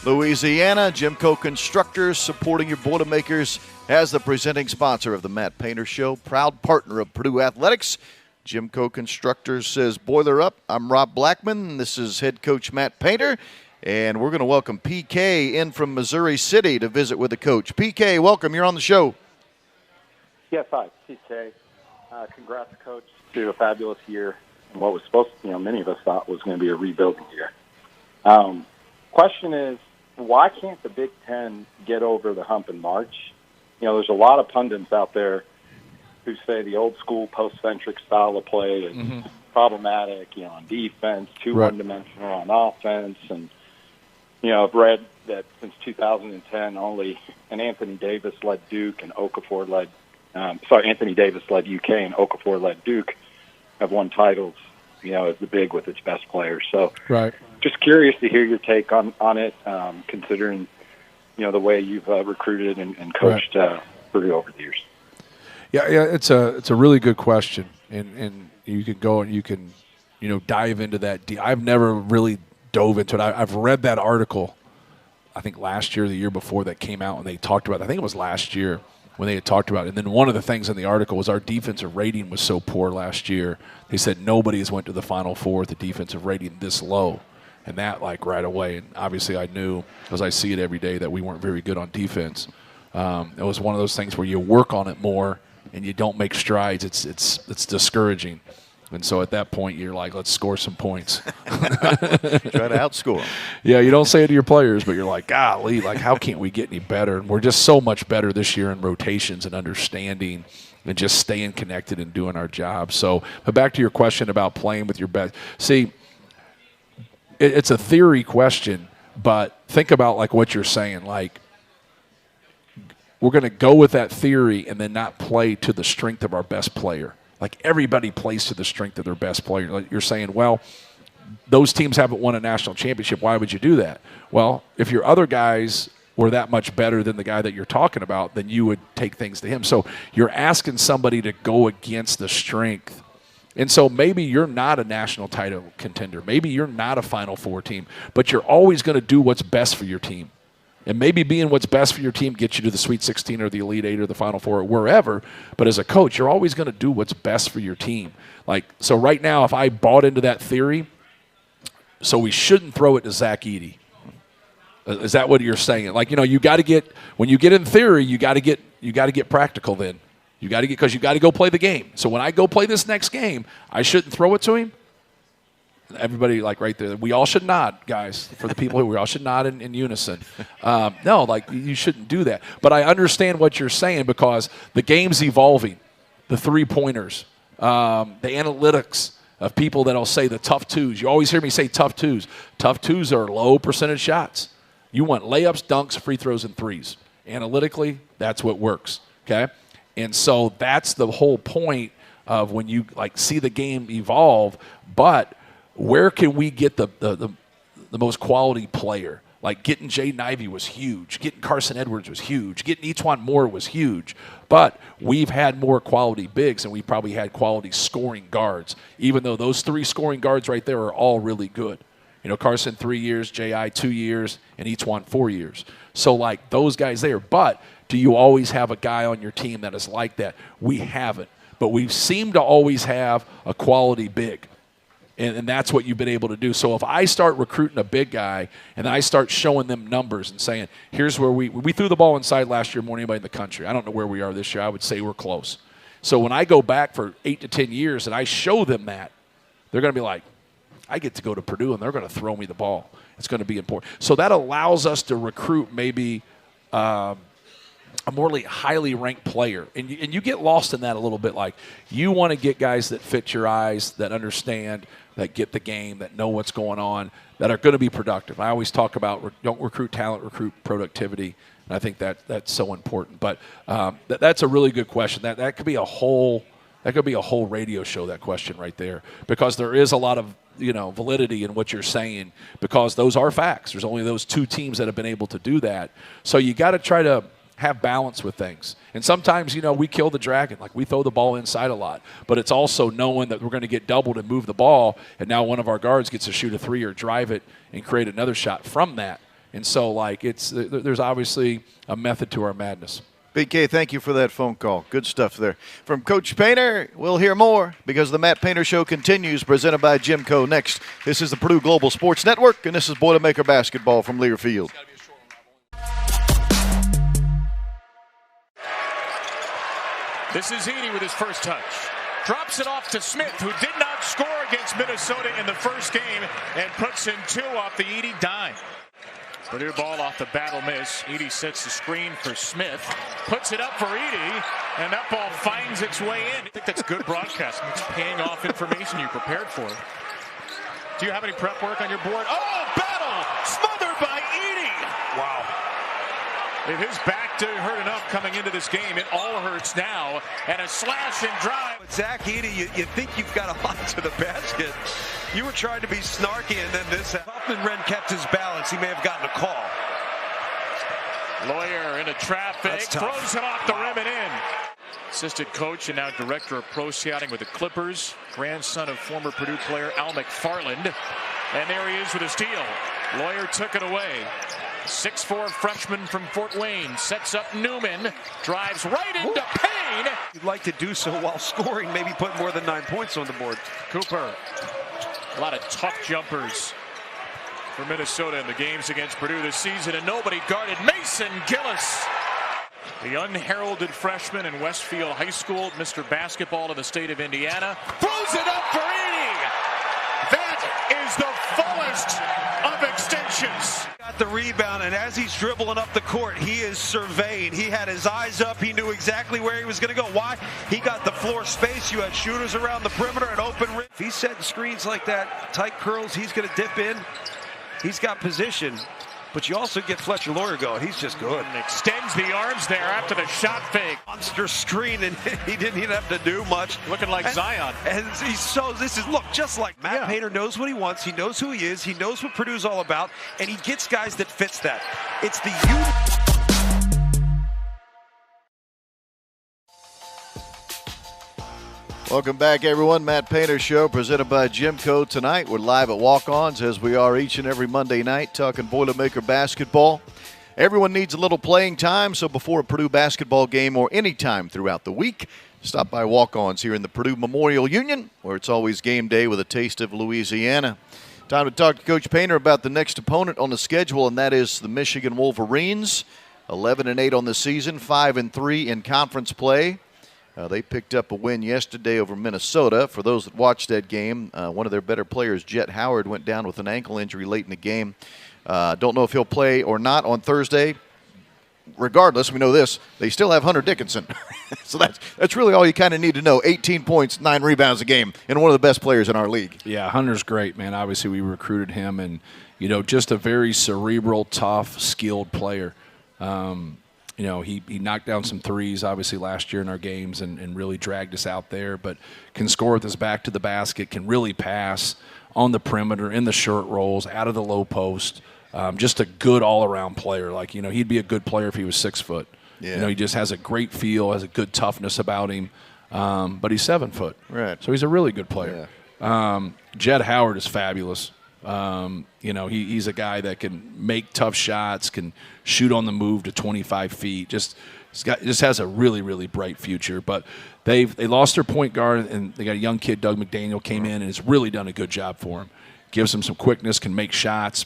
Louisiana. GEMCO Constructors, supporting your Boilermakers as the presenting sponsor of the Matt Painter Show, proud partner of Purdue Athletics. GEMCO Constructors says, boiler up. I'm Rob Blackman. This is head coach Matt Painter, and we're going to welcome PK in from Missouri City to visit with the coach. PK, welcome. You're on the show. Yes, hi, PK. Congrats, Coach, to a fabulous year and what was supposed to, many of us thought was going to be a rebuilding year. Question is, why can't the Big Ten get over the hump in March? There's a lot of pundits out there who say the old school post-centric style of play is problematic, on defense, too one-dimensional on offense. And, I've read that since 2010, only an Anthony Davis-led Duke and Okafor-led Anthony Davis led UK and Okafor led Duke have won titles, as the big with its best players. So just curious to hear your take on it, considering, the way you've recruited and coached Purdue over the years. Yeah, it's a really good question. And you can go and you can, dive into that. I've never really dove into it. I've read that article, I think last year, the year before, that came out, and they talked about, I think it was last year, when they had talked about it. And then one of the things in the article was our defensive rating was so poor last year. They said nobody has went to the Final Four with the defensive rating this low. And that, right away. And obviously I knew, because I see it every day, that we weren't very good on defense. It was one of those things where you work on it more and you don't make strides. It's discouraging. And so at that point, you're like, let's score some points. Try to outscore them. Yeah, you don't say it to your players, but you're like, golly, how can't we get any better? And we're just so much better this year in rotations and understanding and just staying connected and doing our job. So, but back to your question about playing with your best. See, it's a theory question, but think about what you're saying. We're going to go with that theory and then not play to the strength of our best player. Everybody plays to the strength of their best player. You're saying, well, those teams haven't won a national championship. Why would you do that? Well, if your other guys were that much better than the guy that you're talking about, then you would take things to him. So you're asking somebody to go against the strength. And so maybe you're not a national title contender. Maybe you're not a Final Four team, but you're always going to do what's best for your team. And maybe being what's best for your team gets you to the Sweet 16 or the Elite 8 or the Final Four or wherever. But as a coach, you're always going to do what's best for your team. So right now, if I bought into that theory, so we shouldn't throw it to Zach Edey. Is that what you're saying? You got to get, when you get in theory, you got to get practical then. Because you got to go play the game. So when I go play this next game, I shouldn't throw it to him? Everybody, like right there, we all should nod, guys. For the people we all should nod in unison. No, like you shouldn't do that. But I understand what you're saying because the game's evolving. The three-pointers, the analytics of people that'll say the tough twos. You always hear me say tough twos. Tough twos are low percentage shots. You want layups, dunks, free throws, and threes. Analytically, that's what works, okay? And so that's the whole point of when you like see the game evolve. But where can we get the most quality player? Like getting Jaden Ivey was huge. Getting Carson Edwards was huge. Getting E'Twaun Moore was huge. But we've had more quality bigs and we probably had quality scoring guards, even though those three scoring guards right there are all really good. You know, Carson 3 years, J.I. 2 years, and E'Twaun 4 years. So, like, those guys there. But do you always have a guy on your team that is like that? We haven't. But we seem to always have a quality big. And that's what you've been able to do. So if I start recruiting a big guy and I start showing them numbers and saying, here's where we threw the ball inside last year more than anybody in the country. I don't know where we are this year. I would say we're close. So when I go back for 8 to 10 years and I show them that, they're going to be like, I get to go to Purdue and they're going to throw me the ball. It's going to be important. So that allows us to recruit maybe a more highly ranked player. And you get lost in that a little bit. Like you want to get guys that fit your eyes, that understand, that get the game, that know what's going on, that are going to be productive. I always talk about don't recruit talent, recruit productivity, and I think that's so important. But that's a really good question. That could be a whole radio show, that question right there, because there is a lot of validity in what you're saying because those are facts. There's only those 2 teams that have been able to do that. So you got to try to have balance with things. And sometimes, we kill the dragon. Like, we throw the ball inside a lot. But it's also knowing that we're going to get doubled and move the ball, and now one of our guards gets to shoot a 3 or drive it and create another shot from that. And so, there's obviously a method to our madness. BK, thank you for that phone call. Good stuff there. From Coach Painter, we'll hear more because the Matt Painter Show continues, presented by GEMCO. Next, this is the Purdue Global Sports Network, and this is Boilermaker Basketball from Learfield. This is Edey with his first touch. Drops it off to Smith, who did not score against Minnesota in the first game, and puts in 2 off the Edey dime. Purdue ball off the battle miss. Edey sets the screen for Smith. Puts it up for Edey, and that ball finds its way in. I think that's good broadcasting. It's paying off information you prepared for. Do you have any prep work on your board? Oh, battle! Smothered by Edey! Wow. If his back didn't hurt enough coming into this game, it all hurts now. And a slash and drive. Zach Edey, you think you've got a lot to the basket. You were trying to be snarky, and then this. Huffman-Renn kept his balance. He may have gotten a call. Lawyer into traffic. Throws it off the rim and in. Assistant coach and now director of pro scouting with the Clippers. Grandson of former Purdue player Al McFarland. And there he is with a steal. Lawyer took it away. 6'4" freshman from Fort Wayne sets up Newman, drives right into Payne. You'd like to do so while scoring, maybe put more than 9 points on the board. Cooper, a lot of tough jumpers for Minnesota in the games against Purdue this season, and nobody guarded Mason Gillis. The unheralded freshman in Westfield High School, Mr. Basketball in the state of Indiana, throws it up for Edey. That is the fullest of extensions. Got the rebound, and as he's dribbling up the court, he is surveying. He had his eyes up. He knew exactly where he was going to go. Why? He got the floor space. You had shooters around the perimeter and open rim. If he's setting screens like that, tight curls, he's going to dip in. He's got position. But you also get Fletcher Lawyer going. He's just good. And extends the arms there after the shot fake. Monster screen, and he didn't even have to do much. Looking like Zion. And look, just like Matt Painter knows what he wants. He knows who he is. He knows what Purdue's all about. And he gets guys that fits that. It's the Welcome back, everyone. Matt Painter Show, presented by GEMCO. Tonight, we're live at Walk-Ons, as we are each and every Monday night, talking Boilermaker basketball. Everyone needs a little playing time, so before a Purdue basketball game or any time throughout the week, stop by Walk-Ons here in the Purdue Memorial Union, where it's always game day with a taste of Louisiana. Time to talk to Coach Painter about the next opponent on the schedule, and that is the Michigan Wolverines. 11-8 on the season, 5-3 in conference play. They picked up a win yesterday over Minnesota. For those that watched that game, one of their better players, Jet Howard, went down with an ankle injury late in the game. Don't know if he'll play or not on Thursday. Regardless, we know this, they still have Hunter Dickinson. So that's really all you kind of need to know. 18 points, 9 rebounds a game, and one of the best players in our league. Yeah, Hunter's great, man. Obviously, we recruited him, and, you know, just a very cerebral, tough, skilled player. You know, he knocked down some threes, obviously, last year in our games and really dragged us out there, but can score with his back to the basket, can really pass on the perimeter, in the short rolls, out of the low post. Just a good all-around player. Like, you know, he'd be a good player if he was 6 foot. Yeah. You know, he just has a great feel, has a good toughness about him, but he's 7 foot. Right. So he's a really good player. Yeah. Jet Howard is fabulous. You know, he's a guy that can make tough shots, can shoot on the move to 25 feet. Just has a really, really bright future. But they lost their point guard, and they got a young kid, Doug McDaniel, came in and has really done a good job for him. Gives him some quickness, can make shots.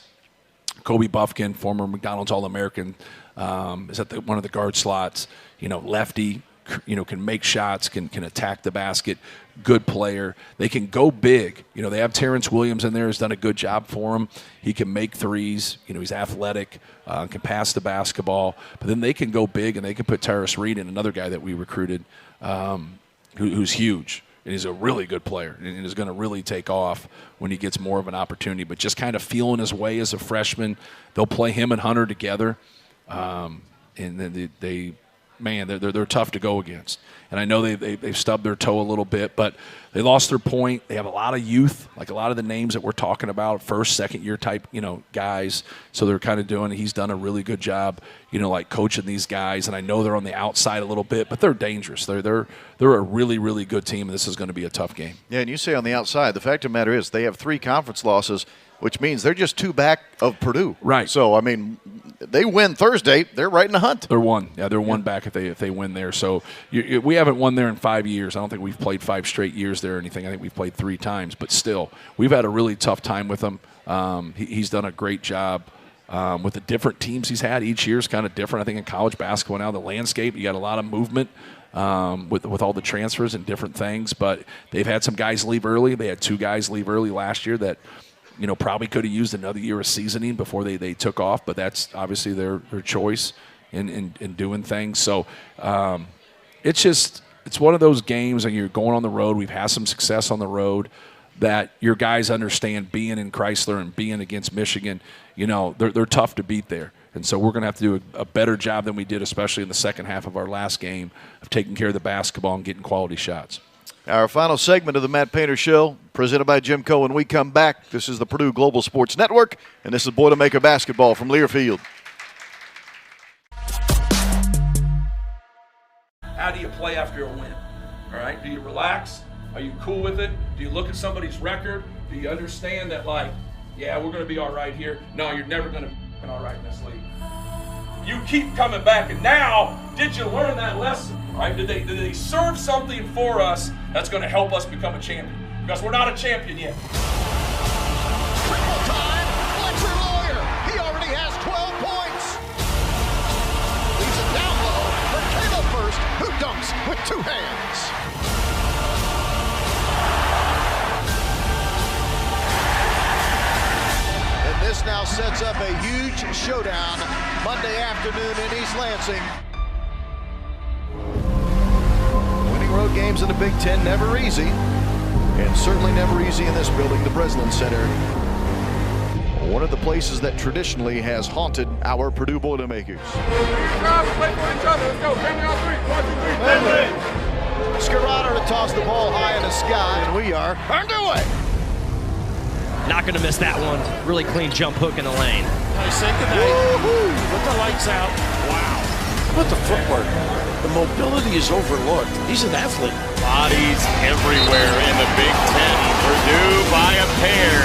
Kobe Buffkin, former McDonald's All-American, is at one of the guard slots. You know, lefty, you know, can make shots, can attack the basket. Good player. They can go big. You know, they have Terrence Williams in there, who's done a good job for him. He can make threes. You know, he's athletic, can pass the basketball. But then they can go big, and they can put Tyrus Reed in, another guy that we recruited, who's huge. And he's a really good player and is going to really take off when he gets more of an opportunity. But just kind of feeling his way as a freshman. They'll play him and Hunter together. And then they're tough to go against. And I know they've stubbed their toe a little bit, but they lost their point. They have a lot of youth, like a lot of the names that we're talking about, first, second-year type, you know, guys. So they're kind of doing – he's done a really good job, you know, like coaching these guys. And I know they're on the outside a little bit, but they're dangerous. They're a really, really good team, and this is going to be a tough game. Yeah, and you say on the outside, the fact of the matter is they have 3 conference losses, which means they're just 2 back of Purdue. Right. So, I mean, they win Thursday, they're right in the hunt. They're 1. Yeah, they're 1 back if they win there. So we haven't won there in 5 years. I don't think we've played 5 straight years there or anything. I think we've played 3 times. But still, we've had a really tough time with him. He's done a great job with the different teams he's had. Each year is kind of different. I think in college basketball now, the landscape, you got a lot of movement with all the transfers and different things. But they've had some guys leave early. They had 2 guys leave early last year that, you know, probably could have used another year of seasoning before they took off, but that's obviously their choice in doing things. So it's one of those games, and you're going on the road. We've had some success on the road that your guys understand being in Chrysler and being against Michigan. You know, they're tough to beat there. And so we're going to have to do a better job than we did, especially in the second half of our last game, of taking care of the basketball and getting quality shots. Our final segment of the Matt Painter Show, presented by GEMCO. When we come back, this is the Purdue Global Sports Network, and this is Boilermaker Basketball from Learfield. How do you play after a win? All right, do you relax? Are you cool with it? Do you look at somebody's record? Do you understand that, like, yeah, we're going to be all right here? No, you're never going to be all right in this league. You keep coming back, and now, did you learn that lesson? Right? Did they serve something for us that's going to help us become a champion? Because we're not a champion yet. Triple time, Fletcher Lawyer. He already has 12 points. Leaves it down low for Caleb First, who dunks with 2 hands. And this now sets up a huge showdown Monday afternoon in East Lansing. Road games in the Big Ten, never easy, and certainly never easy in this building, the Breslin Center. One of the places that traditionally has haunted our Purdue Boilermakers. Scarrato to toss the ball high in the sky, and we are underway. Not going to miss that one. Really clean jump hook in the lane. I say goodnight. Put the lights out. Wow. Put the footwork. The mobility is overlooked. He's an athlete. Bodies everywhere in the Big Ten. Purdue by a pair.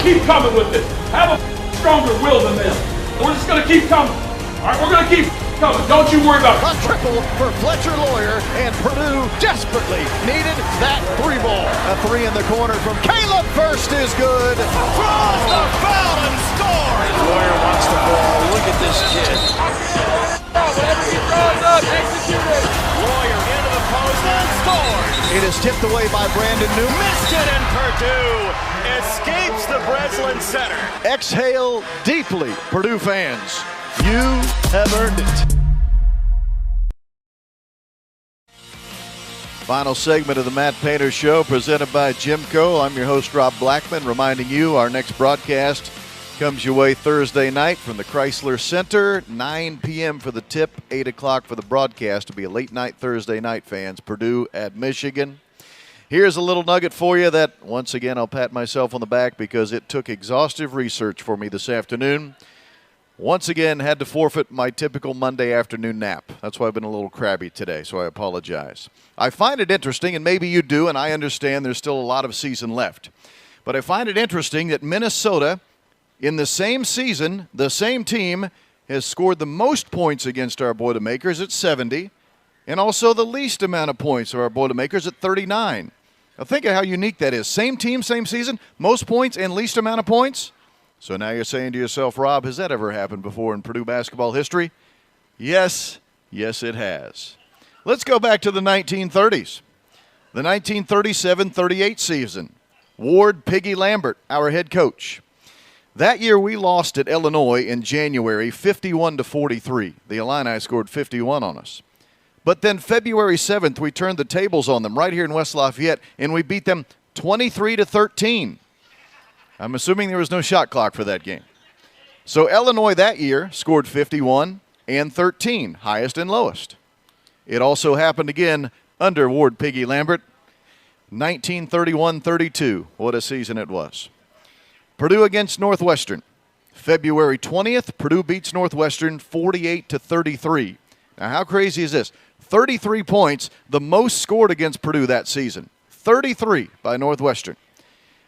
Keep coming with it. Have a stronger will than them. We're just going to keep coming. All right, we're going to keep coming. Don't you worry about it. A triple for Fletcher Lawyer, and Purdue desperately needed that 3 ball. A 3 in the corner from Caleb First is good. Throws the foul and scores. Lawyer wants the ball. Look at this kid. Whatever he draws up, execute it. Lawyer into the post and scores. It is tipped away by Brandon Newman. Missed it, and Purdue escapes the Breslin Center. Exhale deeply, Purdue fans. You have earned it. Final segment of the Matt Painter Show presented by GEMCO. I'm your host, Rob Blackman, reminding you our next broadcast comes your way Thursday night from the Chrysler Center, 9 p.m. for the tip, 8 o'clock for the broadcast. It'll be a late night Thursday night, fans. Purdue at Michigan. Here's a little nugget for you that, once again, I'll pat myself on the back because it took exhaustive research for me this afternoon. Once again, had to forfeit my typical Monday afternoon nap. That's why I've been a little crabby today, so I apologize. I find it interesting, and maybe you do, and I understand there's still a lot of season left. But I find it interesting that Minnesota, in the same season, the same team, has scored the most points against our Boilermakers at 70, and also the least amount of points of our Boilermakers at 39. Now think of how unique that is. Same team, same season, most points and least amount of points. So now you're saying to yourself, Rob, has that ever happened before in Purdue basketball history? Yes, it has. Let's go back to the 1930s. The 1937-38 season. Ward Piggy Lambert, our head coach. That year we lost at Illinois in January 51-43. The Illini scored 51 on us. But then February 7th, we turned the tables on them right here in West Lafayette, and we beat them 23-13. I'm assuming there was no shot clock for that game. So Illinois that year scored 51 and 13, highest and lowest. It also happened again under Ward Piggy Lambert, 1931-32. What a season it was. Purdue against Northwestern. February 20th, Purdue beats Northwestern 48-33. Now, how crazy is this? 33 points, the most scored against Purdue that season. 33 by Northwestern.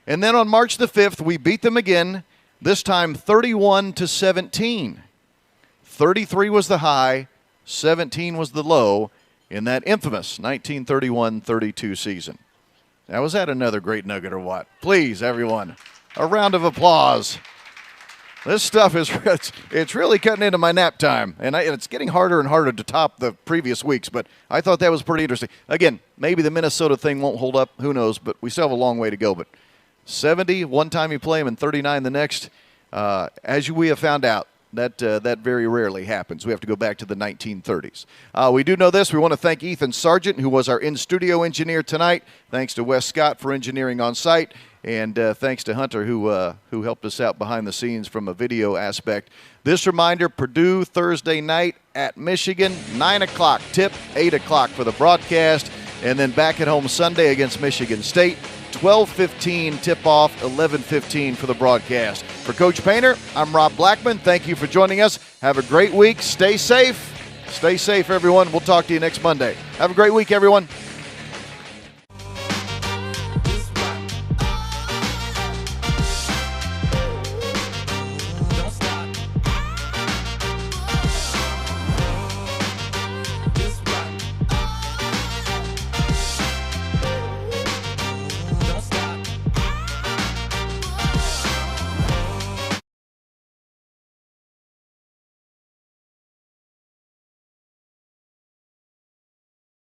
And then on March the 5th, we beat them again, this time 31-17. 33 was the high, 17 was the low in that infamous 1931-32 season. Now, was that another great nugget or what? Please, everyone, a round of applause. This stuff is it's really cutting into my nap time, and it's getting harder and harder to top the previous weeks, but I thought that was pretty interesting. Again, maybe the Minnesota thing won't hold up. Who knows, but we still have a long way to go. But 70 one time you play them and 39 the next, as we have found out, that very rarely happens. We have to go back to the 1930s. We do know this. We want to thank Ethan Sargent, who was our in-studio engineer tonight. Thanks to Wes Scott for engineering on site. And thanks to Hunter, who helped us out behind the scenes from a video aspect. This reminder, Purdue Thursday night at Michigan, 9 o'clock tip, 8 o'clock for the broadcast. And then back at home Sunday against Michigan State, 12:15 tip-off, 11:15 for the broadcast. For Coach Painter, I'm Rob Blackman. Thank you for joining us. Have a great week. Stay safe. Stay safe, everyone. We'll talk to you next Monday. Have a great week, everyone.